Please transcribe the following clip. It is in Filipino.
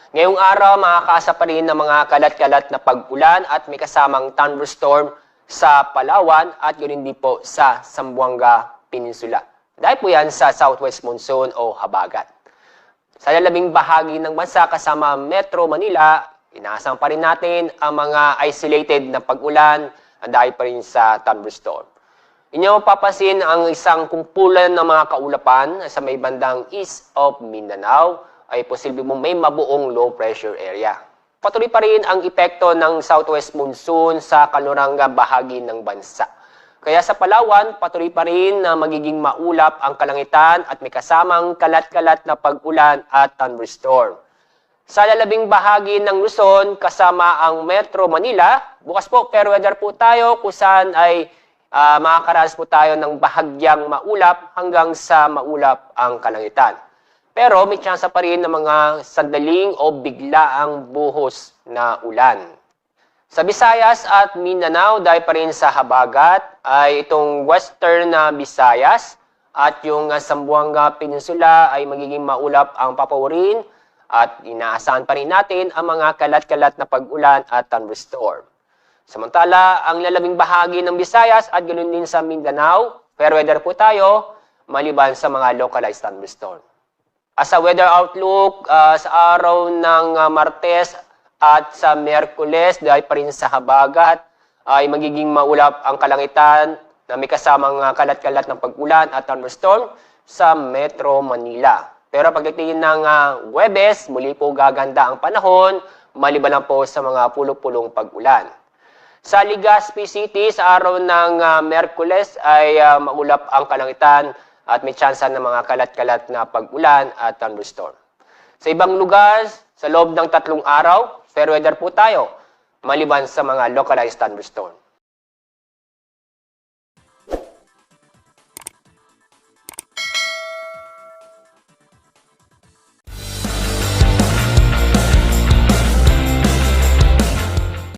Ngayong araw, makakasa pa rin ng mga kalat-kalat na pag-ulan at may kasamang thunderstorm sa Palawan at yun din po sa Zamboanga Peninsula. Dahil po yan sa southwest monsoon o habagat. Sa lalabing bahagi ng bansa kasama Metro Manila, inaasahan pa rin natin ang mga isolated na pag-ulan dahil pa rin sa thunderstorm. Inyo mapapansin ang isang kumpulan ng mga kaulapan sa may bandang east of Mindanao ay posible mong may mabuong low pressure area. Patuloy pa rin ang epekto ng southwest monsoon sa kanlurang bahagi ng bansa. Kaya sa Palawan, patuloy pa rin na magiging maulap ang kalangitan at may kasamang kalat-kalat na pag-ulan at thunderstorm. Sa lalabing bahagi ng Luzon, kasama ang Metro Manila, bukas po fair weather po tayo kung saan ay makakaranas po tayo ng bahagyang maulap hanggang sa maulap ang kalangitan. Pero may tsansa pa rin ng mga sandaling o biglaang buhos na ulan. Sa Visayas at Mindanao, dahil pa rin sa habagat, ay itong western na Visayas at yung Zamboanga Peninsula ay magiging maulap ang papawirin at inaasahan pa rin natin ang mga kalat-kalat na pag-ulan at thunderstorm. Samantala, ang lalabing bahagi ng Visayas at ganoon din sa Mindanao, fair weather po tayo, maliban sa mga localized thunderstorm. Sa weather outlook, sa araw ng Martes at sa Miyerkules, dahil pa rin sa habagat, ay magiging maulap ang kalangitan na may kasamang kalat-kalat ng pag-ulan at thunderstorm sa Metro Manila. Pero pagdating ng Huwebes, muli po gaganda ang panahon, maliban lang po sa mga pulo-pulong pag-ulan. Sa Legazpi City, sa araw ng Miyerkules ay maulap ang kalangitan at may tsansa ng mga kalat-kalat na pag-ulan at thunderstorm. Sa ibang lugar, sa loob ng 3 araw, fair weather po tayo, maliban sa mga localized thunderstorm.